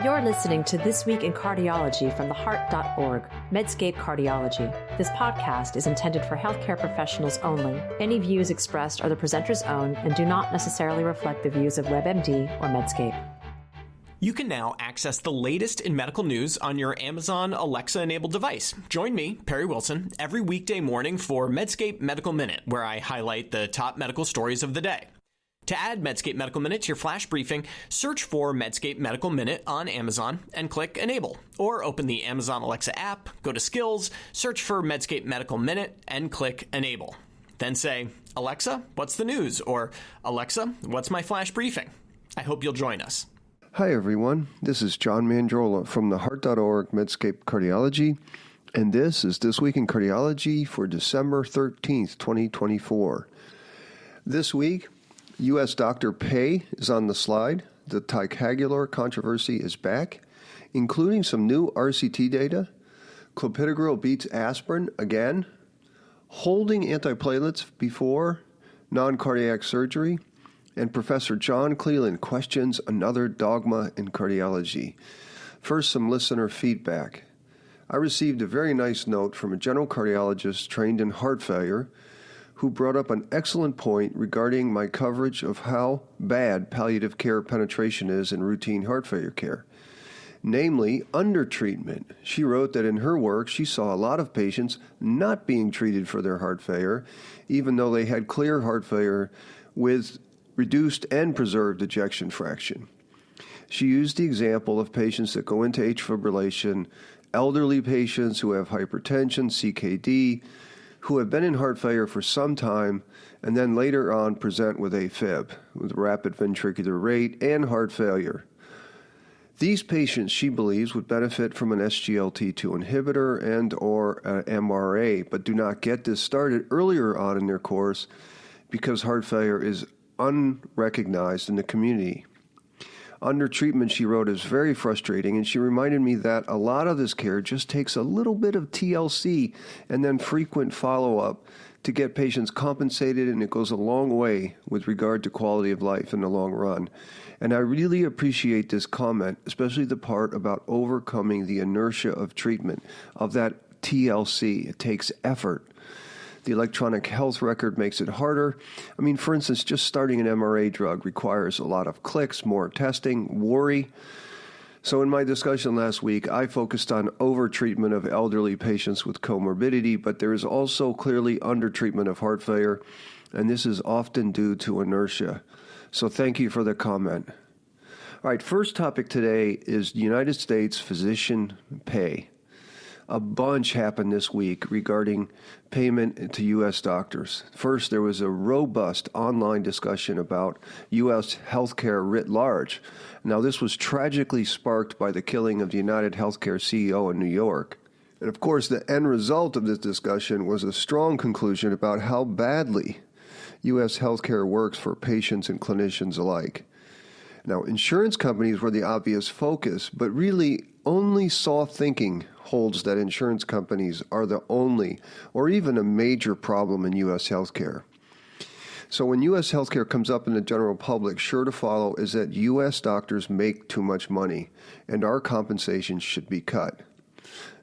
You're listening to This Week in Cardiology from theheart.org, Medscape Cardiology. This podcast is intended for healthcare professionals only. Any views expressed are the presenter's own and do not necessarily reflect the views of WebMD or Medscape. You can now access the latest in medical news on your Amazon Alexa-enabled device. Join me, Perry Wilson, every weekday morning for Medscape Medical Minute, where I highlight the top medical stories of the day. To add Medscape Medical Minute to your flash briefing, search for Medscape Medical Minute on Amazon and click Enable. Or open the Amazon Alexa app, go to Skills, search for Medscape Medical Minute, and click Enable. Then say, Alexa, what's the news? Or, Alexa, what's my flash briefing? I hope you'll join us. Hi, everyone. This is John Mandrola from theheart.org Medscape Cardiology, and this is This Week in Cardiology for December 13th, 2024. This week, U.S. doctor pay is on the slide. The Ticagrelor Controversy is back, including some new RCT data. Clopidogrel beats aspirin again. Holding antiplatelets before non-cardiac surgery. And Professor John Cleland questions another dogma in cardiology. First, some listener feedback. I received a very nice note from a general cardiologist trained in heart failure who brought up an excellent point regarding my coverage of how bad palliative care penetration is in routine heart failure care, namely undertreatment. She wrote that in her work she saw a lot of patients not being treated for their heart failure, even though they had clear heart failure with reduced and preserved ejection fraction. She used the example of patients that go into atrial fibrillation, elderly patients who have hypertension, CKD, who have been in heart failure for some time, and then later on present with AFib, with rapid ventricular rate and heart failure. These patients, she believes, would benefit from an SGLT2 inhibitor and or MRA, but do not get this started earlier on in their course because heart failure is unrecognized in the community. Undertreatment, she wrote, is very frustrating, and she reminded me that a lot of this care just takes a little bit of TLC and then frequent follow-up to get patients compensated, and it goes a long way with regard to quality of life in the long run. And I really appreciate this comment, especially the part about overcoming the inertia of treatment, of that TLC. It takes effort. The electronic health record makes it harder. I mean, for instance, just starting an MRA drug requires a lot of clicks, more testing, worry. So in my discussion last week, I focused on overtreatment of elderly patients with comorbidity, but there is also clearly undertreatment of heart failure, and this is often due to inertia. So thank you for the comment. All right, first topic today is United States physician pay. A bunch happened this week regarding payment to U.S. doctors. First, there was a robust online discussion about U.S. healthcare writ large. Now, this was tragically sparked by the killing of the United Healthcare CEO in New York. And of course, the end result of this discussion was a strong conclusion about how badly U.S. healthcare works for patients and clinicians alike. Now, insurance companies were the obvious focus, but really only soft thinking holds that insurance companies are the only or even a major problem in U.S. healthcare. So when U.S. healthcare comes up in the general public, sure to follow is that U.S. doctors make too much money and our compensation should be cut.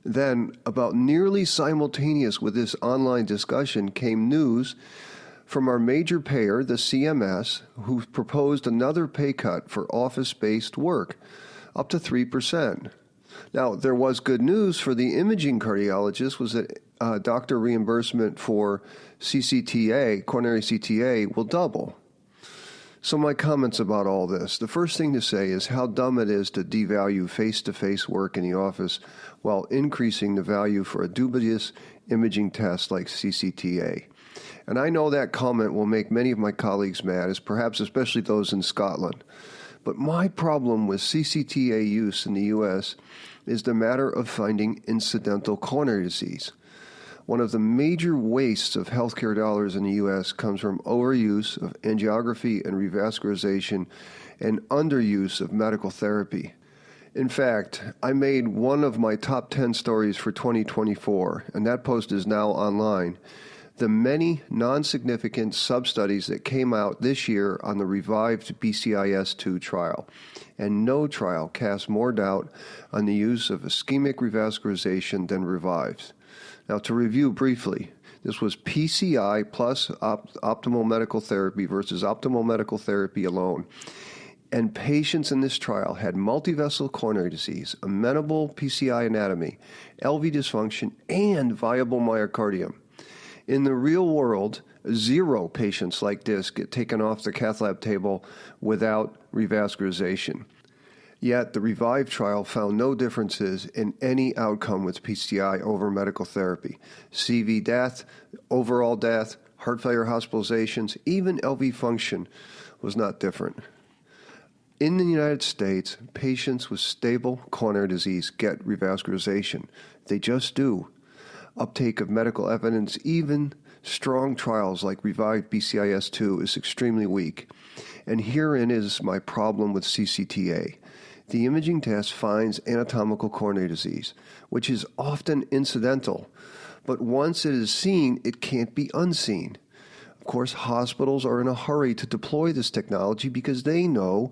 Then, about nearly simultaneous with this online discussion came news from our major payer, the CMS, who proposed another pay cut for office-based work, up to 3%. Now, there was good news for the imaging cardiologist was that doctor reimbursement for CCTA, coronary CTA, will double. So my comments about all this. The first thing to say is how dumb it is to devalue face-to-face work in the office while increasing the value for a dubious imaging test like CCTA. And I know that comment will make many of my colleagues mad, as perhaps especially those in Scotland. But my problem with CCTA use in the U.S. is the matter of finding incidental coronary disease. One of the major wastes of healthcare dollars in the U.S. comes from overuse of angiography and revascularization and underuse of medical therapy. In fact, I made one of my top 10 stories for 2024, and that post is now online. the many non-significant sub-studies that came out this year on the revived BCIS-2 trial, and no trial casts more doubt on the use of ischemic revascularization than revives. Now, to review briefly, this was PCI plus optimal medical therapy versus optimal medical therapy alone. And patients in this trial had multivessel coronary disease, amenable PCI anatomy, LV dysfunction, and viable myocardium. In the real world, 0 patients like this get taken off the cath lab table without revascularization. Yet the REVIVE trial found no differences in any outcome with PCI over medical therapy. CV death, overall death, heart failure hospitalizations, even LV function was not different. In the United States, patients with stable coronary disease get revascularization. They just do. Uptake of medical evidence, even strong trials like REVIVE BCIS-2, is extremely weak. And herein is my problem with CCTA. The imaging test finds anatomical coronary disease, which is often incidental, but once it is seen, it can't be unseen. Of course, hospitals are in a hurry to deploy this technology because they know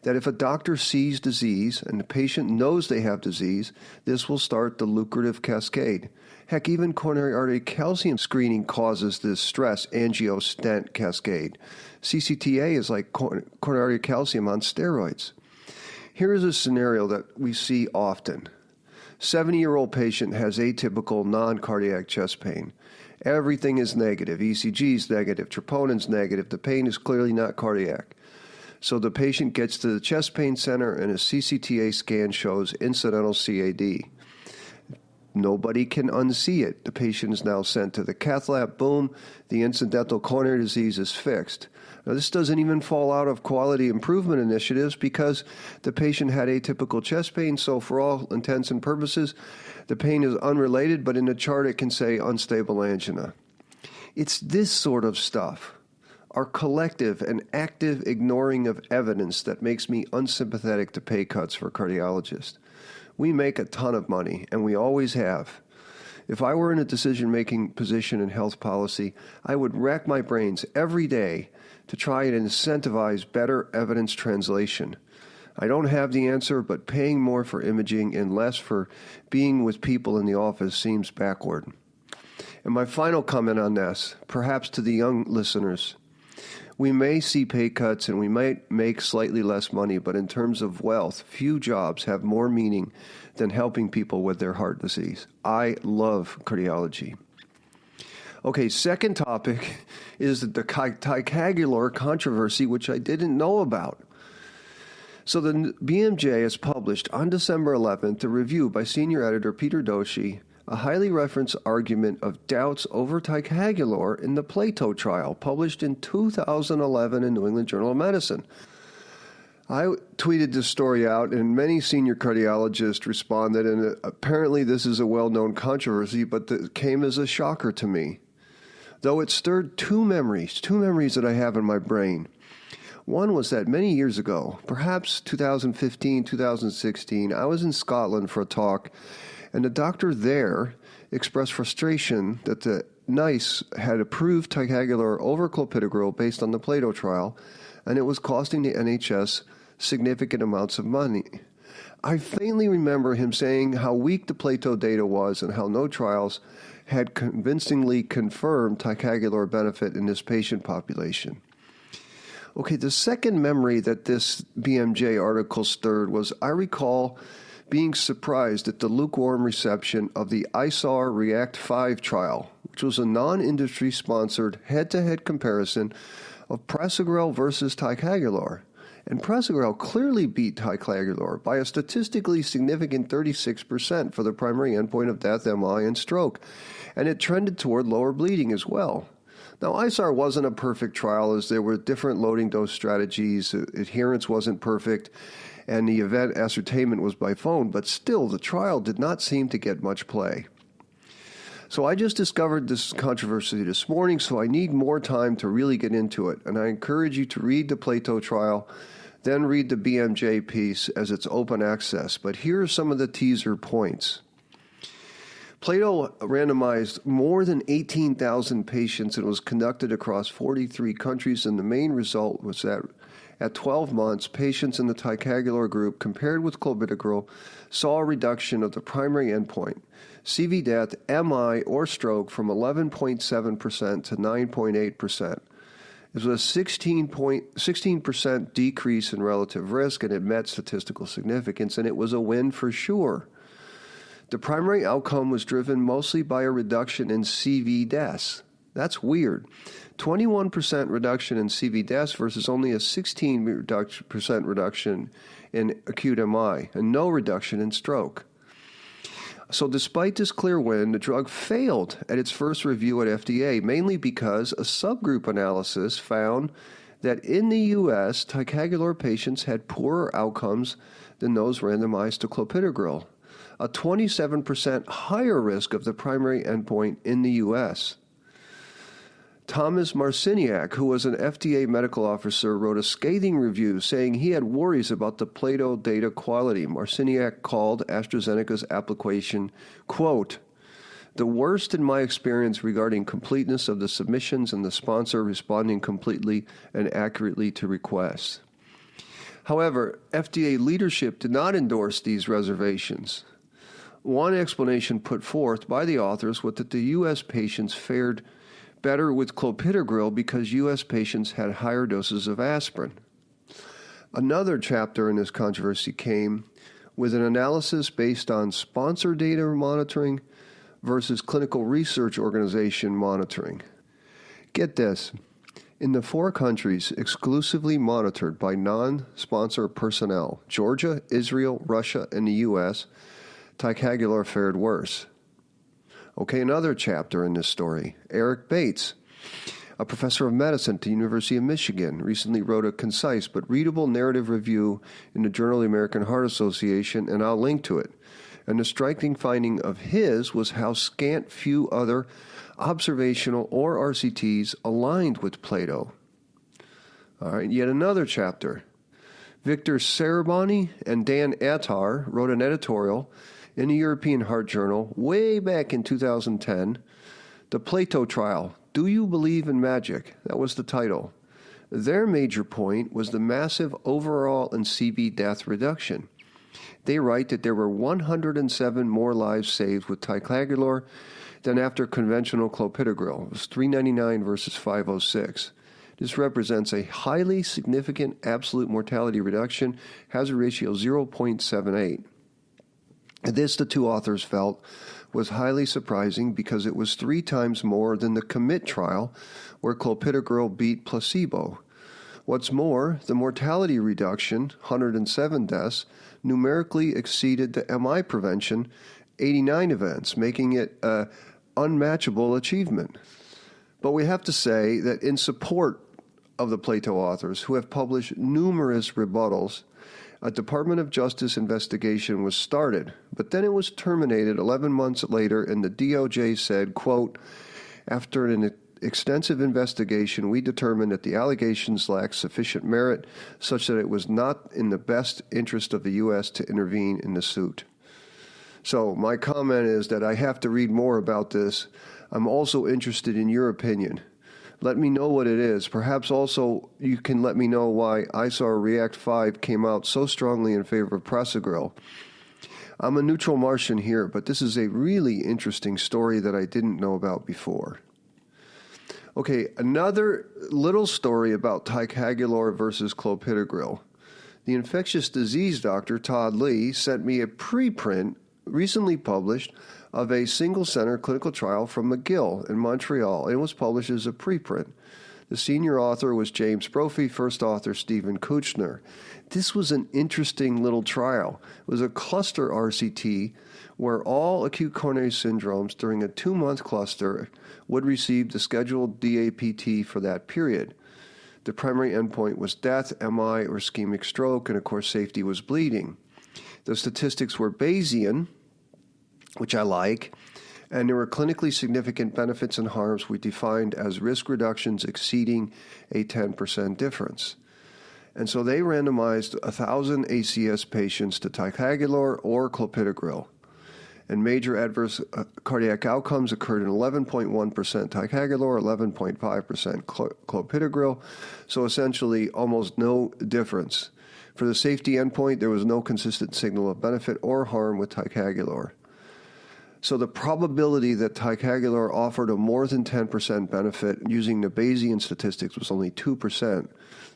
that if a doctor sees disease and the patient knows they have disease, this will start the lucrative cascade. Heck, even coronary artery calcium screening causes this stress angio-stent cascade. CCTA is like coronary artery calcium on steroids. Here is a scenario that we see often. 70-year-old patient has atypical non-cardiac chest pain. Everything is negative. ECG is negative. Troponin's negative. The pain is clearly not cardiac. So the patient gets to the chest pain center and a CCTA scan shows incidental CAD. Nobody can unsee it. The patient is now sent to the cath lab. Boom, the incidental coronary disease is fixed. Now, this doesn't even fall out of quality improvement initiatives because the patient had atypical chest pain, so for all intents and purposes, the pain is unrelated, but in the chart it can say unstable angina. It's this sort of stuff, our collective and active ignoring of evidence, that makes me unsympathetic to pay cuts for cardiologists. We make a ton of money, and we always have. If I were in a decision-making position in health policy, I would rack my brains every day to try and incentivize better evidence translation. I don't have the answer, but paying more for imaging and less for being with people in the office seems backward. And my final comment on this, perhaps to the young listeners, we may see pay cuts and we might make slightly less money, but in terms of wealth, few jobs have more meaning than helping people with their heart disease. I love cardiology. Okay, second topic is the Ticagrelor controversy, which I didn't know about. So the BMJ has published on December 11th a review by senior editor Peter Doshi, a highly referenced argument of doubts over ticagrelor in the Plato trial, published in 2011 in New England Journal of Medicine. I tweeted this story out, and many senior cardiologists responded, and apparently this is a well-known controversy, but it came as a shocker to me. Though it stirred two memories that I have in my brain. One was that many years ago, perhaps 2015, 2016, I was in Scotland for a talk, and the doctor there expressed frustration that the NICE had approved ticagrelor over Clopidogrel based on the Plato trial, and it was costing the NHS significant amounts of money. I faintly remember him saying how weak the Plato data was and how no trials had convincingly confirmed ticagrelor benefit in this patient population. Okay, the second memory that this BMJ article stirred was I recall being surprised at the lukewarm reception of the ISAR React 5 trial, which was a non-industry sponsored head-to-head comparison of Procedural versus ticagrelor. And Procedural clearly beat ticagrelor by a statistically significant 36% for the primary endpoint of death, MI, and stroke. And it trended toward lower bleeding as well. Now, ISAR wasn't a perfect trial as there were different loading dose strategies, adherence wasn't perfect, and the event ascertainment was by phone, but still the trial did not seem to get much play. So I just discovered this controversy this morning, so I need more time to really get into it, and I encourage you to read the Plato trial, then read the BMJ piece as it's open access. But here are some of the teaser points. Plato randomized more than 18,000 patients and was conducted across 43 countries, and the main result was that at 12 months, patients in the ticagrelor group compared with clopidogrel saw a reduction of the primary endpoint, CV death, MI, or stroke from 11.7% to 9.8%. It was a 16% decrease in relative risk, and it met statistical significance, and it was a win for sure. The primary outcome was driven mostly by a reduction in CV deaths. That's weird. 21% reduction in CV deaths versus only a 16% reduction in acute MI, and no reduction in stroke. So despite this clear win, the drug failed at its first review at FDA, mainly because a subgroup analysis found that in the U.S., ticagrelor patients had poorer outcomes than those randomized to clopidogrel, a 27% higher risk of the primary endpoint in the U.S. Thomas Marciniak, who was an FDA medical officer, wrote a scathing review saying he had worries about the Plato data quality. Marciniak called AstraZeneca's application, quote, "the worst in my experience regarding completeness of the submissions and the sponsor responding completely and accurately to requests." However, FDA leadership did not endorse these reservations. One explanation put forth by the authors was that the U.S. patients fared better with clopidogrel because U.S. patients had higher doses of aspirin. Another chapter in this controversy came with an analysis based on sponsor data monitoring versus clinical research organization monitoring. Get this. In the 4 countries exclusively monitored by non-sponsor personnel, Georgia, Israel, Russia, and the U.S., ticagrelor fared worse. Okay, another chapter in this story. Eric Bates, a professor of medicine at the University of Michigan, recently wrote a concise but readable narrative review in the Journal of the American Heart Association, and I'll link to it. And the striking finding of his was how scant few other observational or RCTs aligned with Plato. All right, yet another chapter. Victor Sarabani and Dan Attar wrote an editorial in the European Heart Journal way back in 2010, The Plato Trial, Do You Believe in Magic? That was the title. Their major point was the massive overall and CV death reduction. They write that there were 107 more lives saved with ticagrelor than after conventional clopidogrel. It was 399 versus 506. This represents a highly significant absolute mortality reduction, hazard ratio 0.78. This, the two authors felt, was highly surprising because it was 3 times more than the COMMIT trial where clopidogrel beat placebo. What's more, the mortality reduction, 107 deaths, numerically exceeded the MI prevention, 89 events, making it an unmatchable achievement. But we have to say that in support of the Plato authors, who have published numerous rebuttals, a Department of Justice investigation was started, but then it was terminated 11 months later, and the DOJ said, quote, "After an extensive investigation, we determined that the allegations lacked sufficient merit such that it was not in the best interest of the U.S. to intervene in the suit." So my comment is that I have to read more about this. I'm also interested in your opinion. Let me know what it is. Perhaps also you can let me know why ISAR React 5 came out so strongly in favor of Procedural. I'm a neutral Martian here, but this is a really interesting story that I didn't know about before. Okay, another little story about ticagrelor versus clopidogrel. The infectious disease doctor, Todd Lee, sent me a preprint recently published of a single-center clinical trial from McGill in Montreal, and it was published as a preprint. The senior author was James Brophy, first author Stephen Kuchner. This was an interesting little trial. It was a cluster RCT where all acute coronary syndromes during a 2-month cluster would receive the scheduled DAPT for that period. The primary endpoint was death, MI, or ischemic stroke, and of course safety was bleeding. The statistics were Bayesian, which I like, and there were clinically significant benefits and harms we defined as risk reductions exceeding a 10% difference. And so they randomized 1,000 ACS patients to ticagrelor or clopidogrel. and major adverse cardiac outcomes occurred in 11.1% Ticagrelor, 11.5% Clopidogrel, so essentially almost no difference. For the safety endpoint, there was no consistent signal of benefit or harm with Ticagrelor. So the probability that Ticagrelor offered a more than 10% benefit using the Bayesian statistics was only 2%.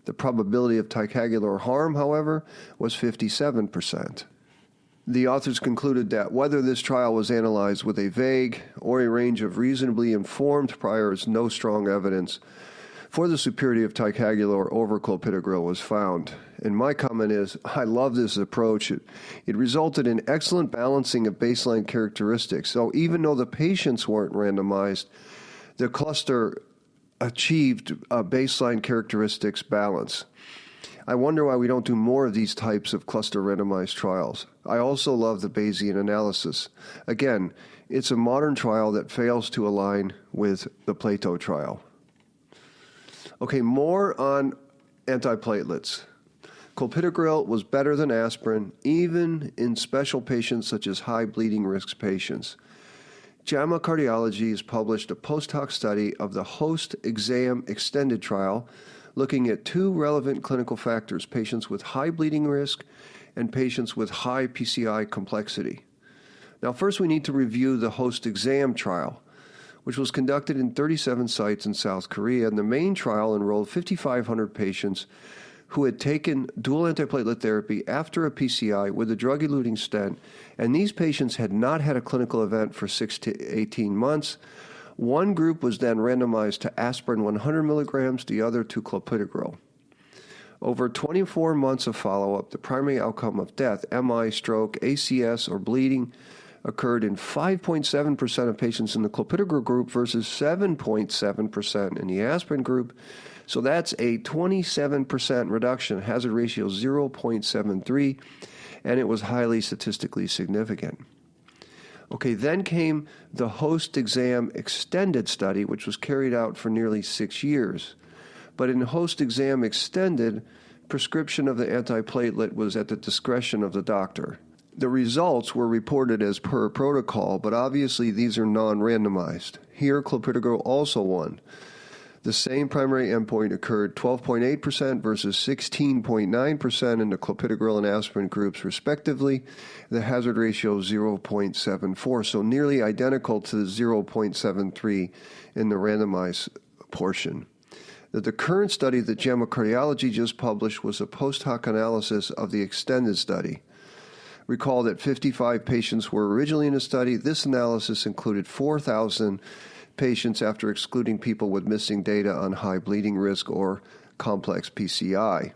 The probability of Ticagrelor harm, however, was 57%. The authors concluded that whether this trial was analyzed with a vague or a range of reasonably informed priors, no strong evidence for the superiority of Ticagrelor over Clopidogrel was found. And my comment is, I love this approach. It resulted in excellent balancing of baseline characteristics. So even though the patients weren't randomized, the cluster achieved a baseline characteristics balance. I wonder why we don't do more of these types of cluster randomized trials. I also love the Bayesian analysis. Again, it's a modern trial that fails to align with the Plato trial. Okay, more on antiplatelets. Clopidogrel was better than aspirin, even in special patients such as high bleeding risk patients. JAMA Cardiology has published a post-hoc study of the host exam extended trial looking at two relevant clinical factors, patients with high bleeding risk and patients with high PCI complexity. Now, first we need to review the host exam trial, which was conducted in 37 sites in South Korea, and the main trial enrolled 5,500 patients who had taken dual antiplatelet therapy after a PCI with a drug-eluting stent, and these patients had not had a clinical event for 6 to 18 months. One group was then randomized to aspirin 100 milligrams, the other to Clopidogrel. Over 24 months of follow-up, the primary outcome of death, MI, stroke, ACS, or bleeding, occurred in 5.7% of patients in the Clopidogrel group versus 7.7% in the aspirin group. So that's a 27% reduction, hazard ratio 0.73, and it was highly statistically significant. Okay, then came the host exam extended study, which was carried out for nearly 6 years. But in host exam extended, prescription of the antiplatelet was at the discretion of the doctor. The results were reported as per protocol, but obviously these are non-randomized. Here, Clopidogrel also won. The same primary endpoint occurred 12.8% versus 16.9% in the Clopidogrel and aspirin groups, respectively. The hazard ratio 0.74, so nearly identical to the 0.73 in the randomized portion. The current study that JAMA Cardiology just published was a post-hoc analysis of the extended study. Recall that 55 patients were originally in the study. This analysis included 4,000 patients after excluding people with missing data on high bleeding risk or complex PCI.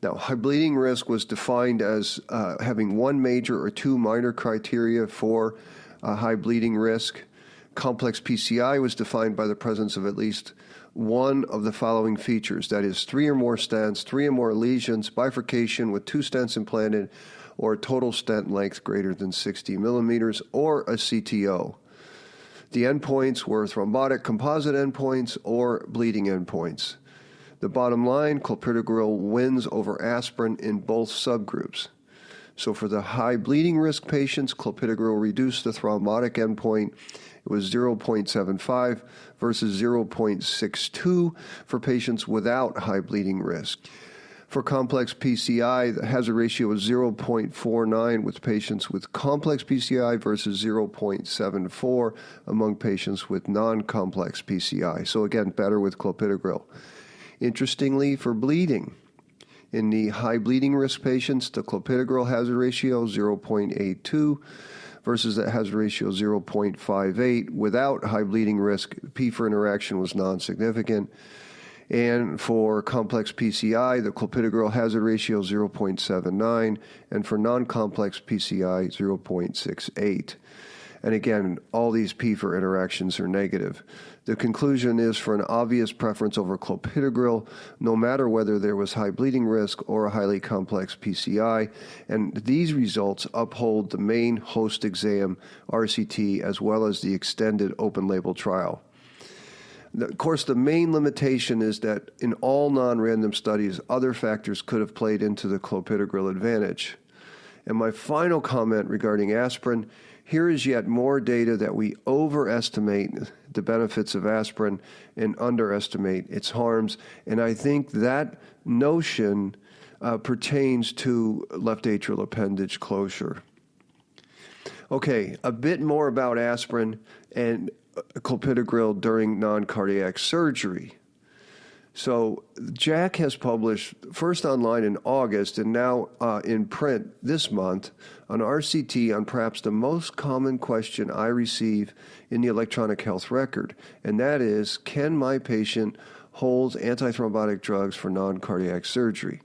Now, high bleeding risk was defined as having one major or two minor criteria for high bleeding risk. Complex PCI was defined by the presence of at least one of the following features, that is 3 or more stents, 3 or more lesions, bifurcation with 2 stents implanted, or total stent length greater than 60 millimeters, or a CTO. The endpoints were thrombotic composite endpoints or bleeding endpoints. The bottom line, Clopidogrel wins over aspirin in both subgroups. So for the high bleeding risk patients, Clopidogrel reduced the thrombotic endpoint. It was 0.75 versus 0.62 for patients without high bleeding risk. For complex PCI, the hazard ratio was 0.49 with patients with complex PCI versus 0.74 among patients with non-complex PCI. So again, better with Clopidogrel. Interestingly, for bleeding, in the high bleeding risk patients, the Clopidogrel hazard ratio 0.82 versus the hazard ratio 0.58. Without high bleeding risk, P for interaction was non-significant. And for complex PCI, the Clopidogrel hazard ratio 0.79, and for non-complex PCI, 0.68. And again, all these P for interactions are negative. The conclusion is for an obvious preference over Clopidogrel, no matter whether there was high bleeding risk or a highly complex PCI, and these results uphold the main host exam RCT as well as the extended open-label trial. Of course, the main limitation is that in all non-random studies, other factors could have played into the Clopidogrel advantage. And my final comment regarding aspirin, here is yet more data that we overestimate the benefits of aspirin and underestimate its harms. And I think that notion pertains to left atrial appendage closure. Okay, a bit more about aspirin and Clopidogrel during non-cardiac surgery. So Jack has published first online in August and now in print this month an RCT on perhaps the most common question I receive in the electronic health record, and that is, can my patient hold antithrombotic drugs for non-cardiac surgery?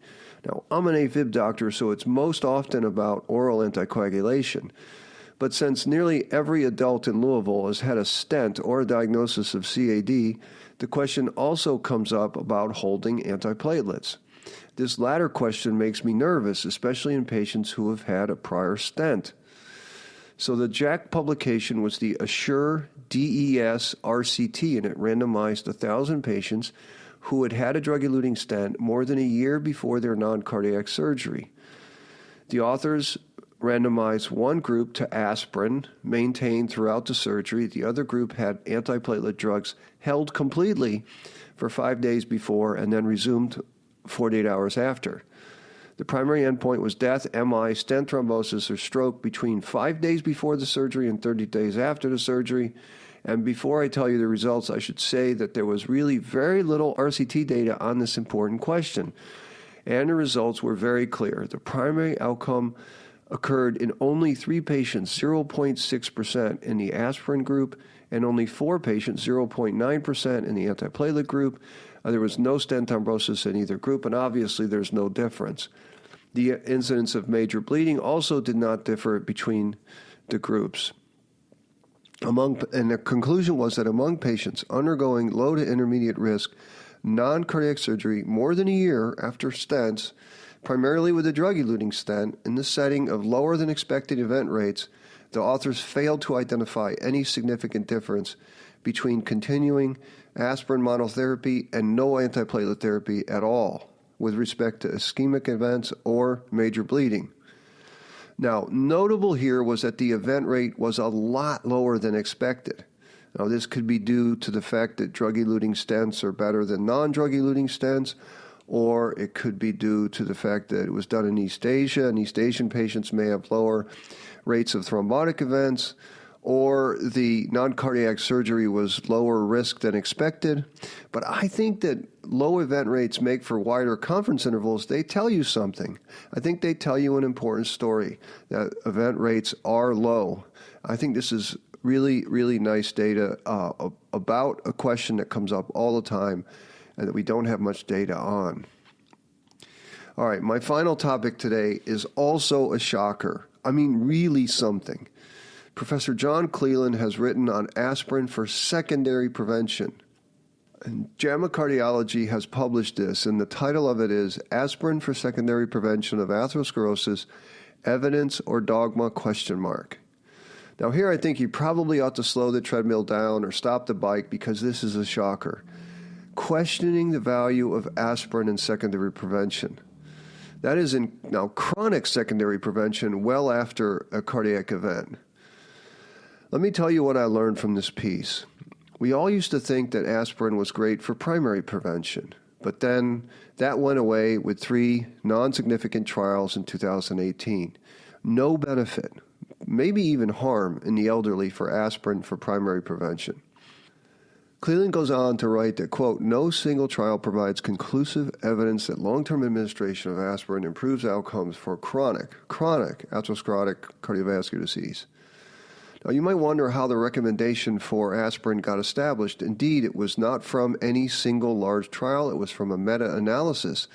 Now, I'm an AFib doctor, so it's most often about oral anticoagulation. But since nearly every adult in Louisville has had a stent or a diagnosis of CAD, the question also comes up about holding antiplatelets. This latter question makes me nervous, especially in patients who have had a prior stent. So the JACC publication was the Assure DES RCT, and it randomized 1,000 patients who had had a drug-eluting stent more than a year before their non-cardiac surgery. The authors randomized one group to aspirin, maintained throughout the surgery. The other group had antiplatelet drugs held completely for 5 days before and then resumed 48 hours after. The primary endpoint was death, MI, stent thrombosis, or stroke between 5 days before the surgery and 30 days after the surgery. And before I tell you the results, I should say that there was really very little RCT data on this important question. And the results were very clear. The primary outcome occurred in only 3 patients, 0.6% in the aspirin group, and only 4 patients, 0.9% in the antiplatelet group. There was no stent thrombosis in either group, and obviously there's no difference. The incidence of major bleeding also did not differ between the groups. And the conclusion was that among patients undergoing low to intermediate risk non-cardiac surgery more than a year after stents, primarily with a drug-eluting stent, in the setting of lower than expected event rates, the authors failed to identify any significant difference between continuing aspirin monotherapy and no antiplatelet therapy at all with respect to ischemic events or major bleeding. Now, notable here was that the event rate was a lot lower than expected. Now, this could be due to the fact that drug-eluting stents are better than non-drug-eluting stents, or it could be due to the fact that it was done in East Asia, and East Asian patients may have lower rates of thrombotic events, or the non-cardiac surgery was lower risk than expected. But I think that low event rates make for wider confidence intervals. They tell you something. I think they tell you an important story, that event rates are low. I think this is really, really nice data about a question that comes up all the time and that we don't have much data on. All right, my final topic today is also a shocker. I mean, really something. Professor John Cleland has written on aspirin for secondary prevention. And JAMA Cardiology has published this, and the title of it is Aspirin for Secondary Prevention of Atherosclerosis, Evidence or Dogma? Now here I think you probably ought to slow the treadmill down or stop the bike because this is a shocker. Questioning the value of aspirin in secondary prevention. That is in now chronic secondary prevention well after a cardiac event. Let me tell you what I learned from this piece. We all used to think that aspirin was great for primary prevention, but then that went away with 3 non-significant trials in 2018. No benefit, maybe even harm in the elderly for aspirin for primary prevention. Cleland goes on to write that, quote, no single trial provides conclusive evidence that long-term administration of aspirin improves outcomes for chronic atherosclerotic cardiovascular disease. Now, you might wonder how the recommendation for aspirin got established. Indeed, it was not from any single large trial. It was from a meta-analysis,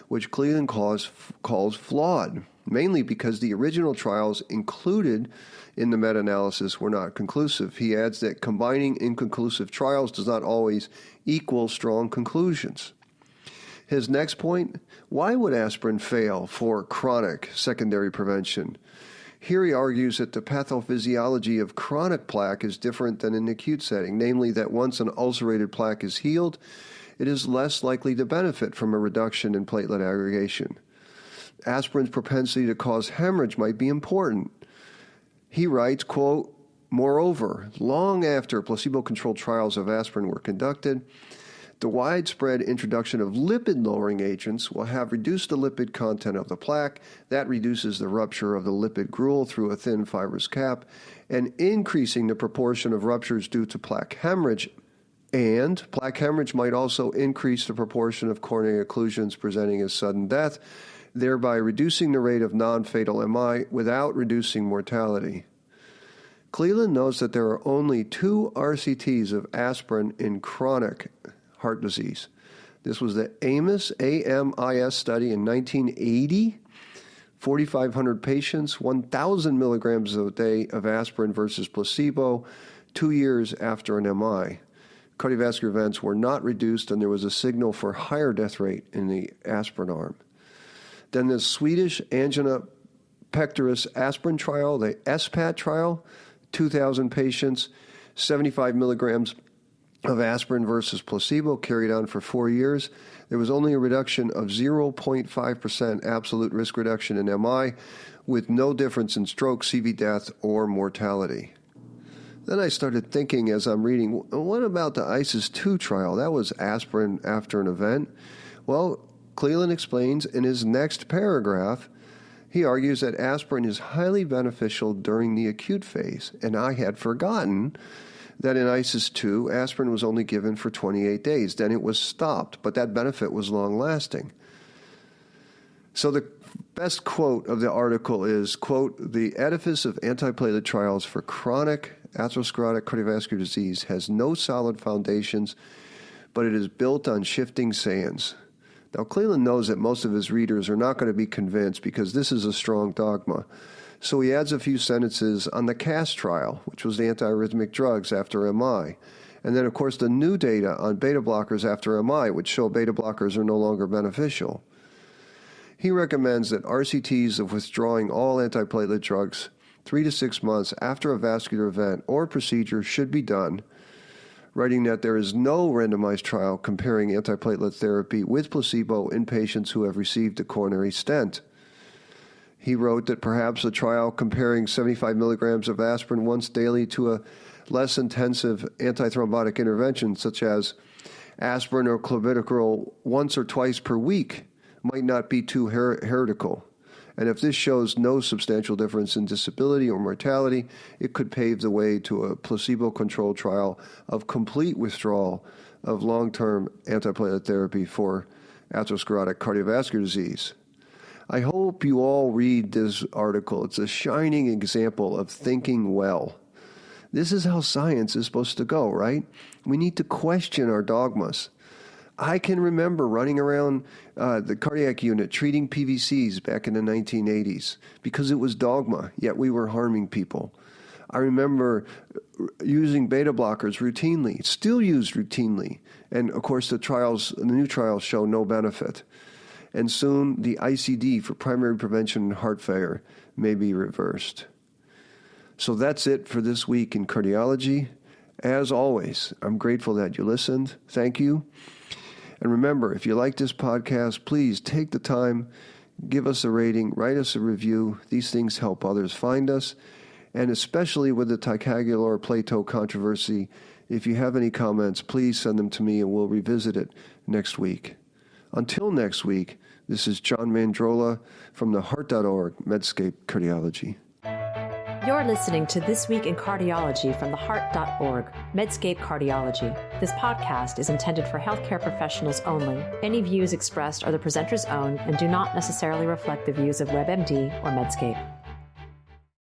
which Cleland calls flawed, mainly because the original trials included in the meta-analysis were not conclusive. He adds that combining inconclusive trials does not always equal strong conclusions. His next point, why would aspirin fail for chronic secondary prevention? Here he argues that the pathophysiology of chronic plaque is different than in the acute setting, namely that once an ulcerated plaque is healed, it is less likely to benefit from a reduction in platelet aggregation. aspirin's propensity to cause hemorrhage might be important. He writes, quote, "Moreover, long after placebo-controlled trials of aspirin were conducted, the widespread introduction of lipid-lowering agents will have reduced the lipid content of the plaque. That reduces the rupture of the lipid gruel through a thin fibrous cap, and increasing the proportion of ruptures due to plaque hemorrhage. And plaque hemorrhage might also increase the proportion of coronary occlusions presenting as sudden death, thereby reducing the rate of non-fatal MI without reducing mortality." Cleland notes that there are only 2 RCTs of aspirin in chronic heart disease. This was the AMIS study in 1980, 4,500 patients, 1,000 milligrams a day of aspirin versus placebo, 2 years after an MI. Cardiovascular events were not reduced, and there was a signal for higher death rate in the aspirin arm. Then the Swedish angina pectoris aspirin trial, the SPAT trial, 2,000 patients, 75 milligrams of aspirin versus placebo, carried on for 4 years. There was only a reduction of 0.5% absolute risk reduction in MI, with no difference in stroke, CV death, or mortality. Then I started thinking as I'm reading, what about the ISIS-2 trial? That was aspirin after an event. Well, Cleland explains in his next paragraph, he argues that aspirin is highly beneficial during the acute phase, and I had forgotten that in ISIS-2, aspirin was only given for 28 days. Then it was stopped, but that benefit was long-lasting. So the best quote of the article is, quote, "The edifice of antiplatelet trials for chronic atherosclerotic cardiovascular disease has no solid foundations, but it is built on shifting sands." Now, Cleland knows that most of his readers are not going to be convinced because this is a strong dogma. So he adds a few sentences on the CAST trial, which was the antiarrhythmic drugs after MI. And then, of course, the new data on beta blockers after MI, which show beta blockers are no longer beneficial. He recommends that RCTs of withdrawing all antiplatelet drugs 3 to 6 months after a vascular event or procedure should be done, writing that there is no randomized trial comparing antiplatelet therapy with placebo in patients who have received a coronary stent. He wrote that perhaps a trial comparing 75 milligrams of aspirin once daily to a less intensive antithrombotic intervention, such as aspirin or Clopidogrel once or twice per week, might not be too heretical. And if this shows no substantial difference in disability or mortality, it could pave the way to a placebo-controlled trial of complete withdrawal of long-term antiplatelet therapy for atherosclerotic cardiovascular disease. I hope you all read this article. It's a shining example of thinking well. This is how science is supposed to go, right? We need to question our dogmas. I can remember running around the cardiac unit treating PVCs back in the 1980s because it was dogma, yet we were harming people. I remember using beta blockers routinely, still used routinely. And of course, the new trials show no benefit. And soon the ICD for primary prevention of heart failure may be reversed. So that's it for this week in cardiology. As always, I'm grateful that you listened. Thank you. And remember, if you like this podcast, please take the time, give us a rating, write us a review. These things help others find us. And especially with the Ticagrelor Plato controversy, if you have any comments, please send them to me and we'll revisit it next week. Until next week, this is John Mandrola from the Heart.org Medscape Cardiology. You're listening to This Week in Cardiology from the Heart.org Medscape Cardiology. This podcast is intended for healthcare professionals only. Any views expressed are the presenter's own and do not necessarily reflect the views of WebMD or Medscape.